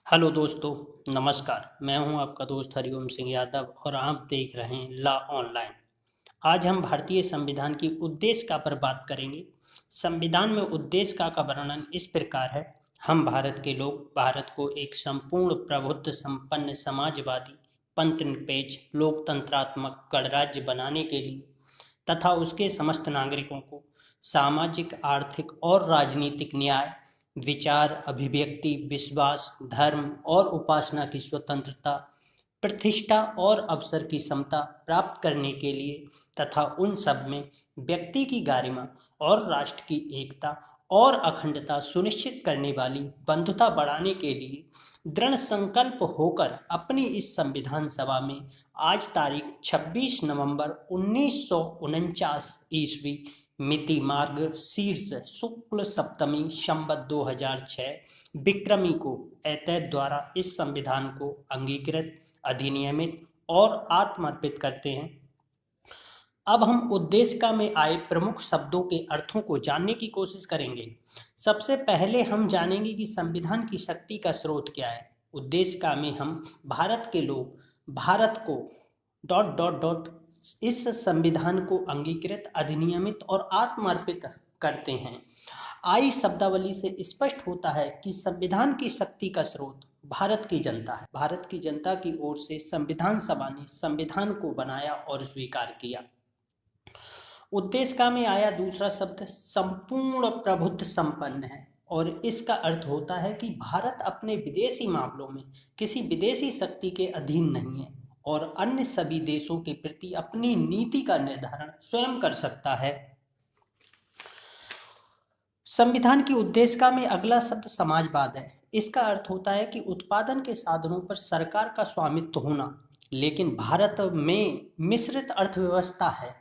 Hello दोस्तों, नमस्कार। मैं हूं आपका दोस्त हरिओम सिंह यादव और आप देख रहे हैं ला ऑनलाइन। आज हम भारतीय संविधान की उद्देशिका पर बात करेंगे। संविधान में उद्देशिका का वर्णन इस प्रकार है। हम भारत के लोग भारत को एक संपूर्ण प्रभुत्व संपन्न समाजवादी पंथनिरपेक्ष लोकतंत्रात्मक गणराज्य बनाने के लिए तथा उसके समस्त नागरिकों को सामाजिक आर्थिक और राजनीतिक न्याय विचार अभिव्यक्ति विश्वास धर्म और उपासना की स्वतंत्रता प्रतिष्ठा और अवसर की समता प्राप्त करने के लिए तथा उन सब में व्यक्ति की गरिमा और राष्ट्र की एकता और अखंडता सुनिश्चित करने वाली बंधुता बढ़ाने के लिए दृढ़ संकल्प होकर अपनी इस संविधान सभा में आज तारीख 26 नवंबर 1949 ईस्वी मिति मार्ग शीर्ष शुक्ल सप्तमी संवत 2006 विक्रमी को एतद द्वारा इस संविधान को अंगीकृत अधिनियमित और आत्मर्पित करते हैं। अब हम उद्देशिका में आए प्रमुख शब्दों के अर्थों को जानने की कोशिश करेंगे। सबसे पहले हम जानेंगे कि संविधान की शक्ति का स्रोत क्या है। उद्देशिका में हम भारत के लोग Bharat co dot dot dot इस संविधान को अंगीकृत अधिनियमित और आत्मर्पित करते हैं। आई शब्दावली से स्पष्ट होता है कि संविधान की शक्ति का स्रोत भारत की जनता है। भारत की जनता की ओर से संविधान सभा ने संविधान को बनाया और स्वीकार किया। उद्देशिका में आया दूसरा शब्द संपूर्ण प्रभुत्व संपन्न है और इसका अर्थ होता है कि भारत अपने विदेशी मामलों में किसी विदेशी शक्ति के अधीन नहीं है और अन्य सभी देशों के प्रति अपनी नीति का निर्धारण स्वयं कर सकता है। संविधान की उद्देशिका में अगला शब्द समाजवाद है। इसका अर्थ होता है कि उत्पादन के साधनों पर सरकार का स्वामित्व होना, लेकिन भारत में मिश्रित अर्थव्यवस्था है।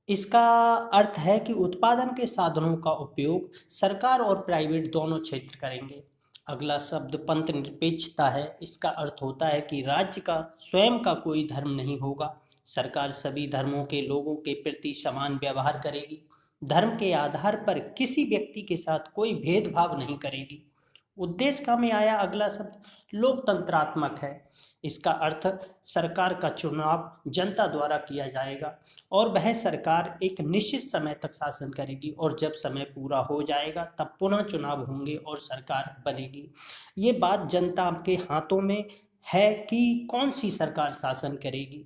इसका अर्थ है कि उत्पादन के साधनों का उपयोग सरकार और प्राइवेट दोनों क्षेत्र करेंगे। अगला शब्द पंथ निरपेक्षता है। इसका अर्थ होता है कि राज्य का स्वयं का कोई धर्म नहीं होगा। सरकार सभी धर्मों के लोगों के प्रति समान व्यवहार करेगी, धर्म के आधार पर किसी व्यक्ति के साथ कोई भेदभाव नहीं करेगी। उद्देशिका में आया अगला शब्द लोकतंत्रात्मक है। इसका अर्थ सरकार का चुनाव जनता द्वारा किया जाएगा और वह सरकार एक निश्चित समय तक शासन करेगी और जब समय पूरा हो जाएगा तब पुनः चुनाव होंगे और सरकार बनेगी। ये बात जनता के हाथों में है कि कौन सी सरकार शासन करेगी।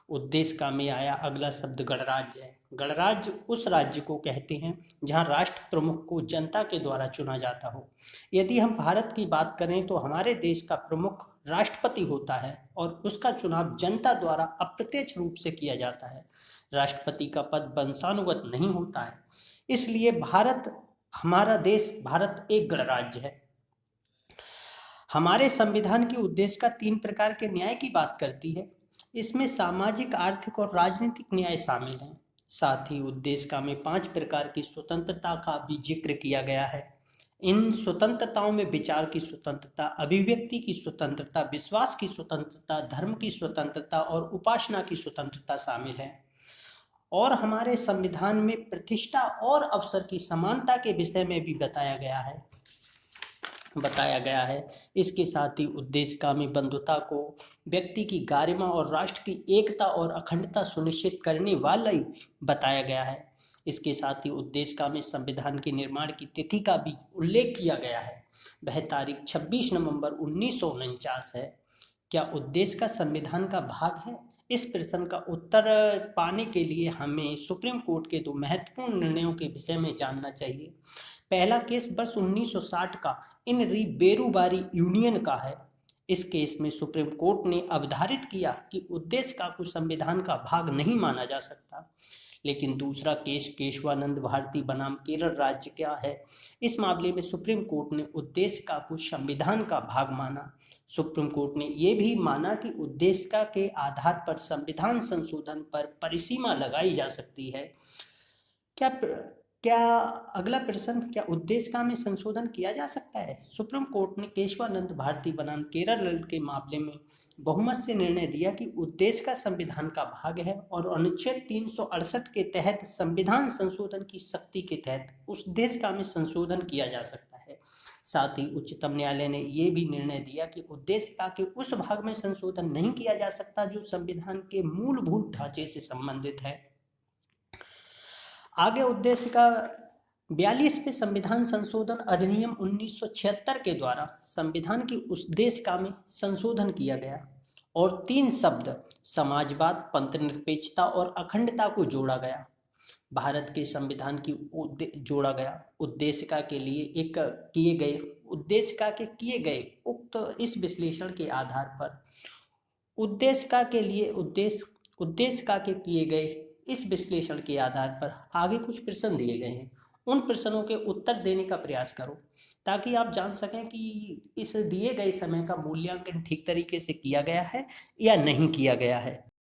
उद्देशिका में आया अगला शब्द गणराज्य है। गणराज्य उस राज्य को कहते हैं जहां राष्ट्र प्रमुख को जनता के द्वारा चुना जाता हो। यदि हम भारत की बात करें तो हमारे देश का प्रमुख राष्ट्रपति होता है और उसका चुनाव जनता द्वारा अप्रत्यक्ष रूप से किया जाता है। राष्ट्रपति का पद वंशानुगत नहीं होता है। इसलिए हमारा देश भारत एक गणराज्य है। हमारे संविधान की उद्देशिका 3 प्रकार के न्याय की बात करती है। इसमें सामाजिक आर्थिक और राजनीतिक न्याय शामिल हैं। साथ ही उद्देशिका में 5 प्रकार की स्वतंत्रता का भी जिक्र किया गया है। इन स्वतंत्रताओं में विचार की स्वतंत्रता, अभिव्यक्ति की स्वतंत्रता, विश्वास की स्वतंत्रता, धर्म की स्वतंत्रता और उपासना की स्वतंत्रता शामिल है। और हमारे संविधान में प्रतिष्ठा और अवसर की समानता के विषय में भी बताया गया है। इसके साथ ही उद्देशिका में बंधुता को व्यक्ति की गरिमा और राष्ट्र की एकता और अखंडता सुनिश्चित करने वाला ही बताया गया है। इसके साथ ही उद्देशिका में संविधान के निर्माण की तिथि का भी उल्लेख किया गया है। वह तारीख 26 नवंबर 1949 है। क्या उद्देशिका संविधान का भाग है? इस प्रश्न का उत्तर पाने के लिए हमें सुप्रीम कोर्ट के 2 महत्वपूर्ण निर्णयों के विषय में जानना चाहिए। पहला केस वर्ष 1960 का इन री बेरूबारी यूनियन का है। इस केस में सुप्रीम कोर्ट ने अवधारित किया कि उद्देशिका को संविधान का भाग नहीं माना जा सकता। लेकिन दूसरा केस केशवानंद भारती बनाम केरल राज्य का है। इस मामले में सुप्रीम कोर्ट ने उद्देशिका को संविधान का भाग माना। सुप्रीम कोर्ट ने यह भी माना कि उद्देशिका के आधार पर संविधान संशोधन पर परिसीमा लगाई जा सकती है। क्या क्या अगला प्रश्न, क्या उद्देशिका में संशोधन किया जा सकता है? सुप्रीम कोर्ट ने केशवानंद भारती बनाम केरल के मामले में बहुमत से निर्णय दिया कि उद्देशिका संविधान का भाग है और अनुच्छेद 368 के तहत संविधान संशोधन की शक्ति के तहत उस उद्देशिका में संशोधन किया जा सकता है। साथ ही उच्चतम न्यायालय ने ये भी निर्णय दिया कि उद्देशिका के उस भाग में संशोधन नहीं किया जा सकता जो संविधान के मूलभूत ढांचे से संबंधित है। आगे उद्देशिका 42वें संविधान संशोधन अधिनियम 1976 के द्वारा संविधान की उद्देशिका में संशोधन किया गया और 3 शब्द समाजवाद, पंथनिरपेक्षता और अखंडता को जोड़ा गया। भारत के संविधान की जोड़ा गया। उद्देशिका के लिए किए गए उक्त इस विश्लेषण के आधार पर उद्देशिका के किए गए इस विश्लेषण के आधार पर आगे कुछ प्रश्न दिए गए हैं। उन प्रश्नों के उत्तर देने का प्रयास करो ताकि आप जान सकें कि इस दिए गए समय का मूल्यांकन ठीक तरीके से किया गया है या नहीं किया गया है।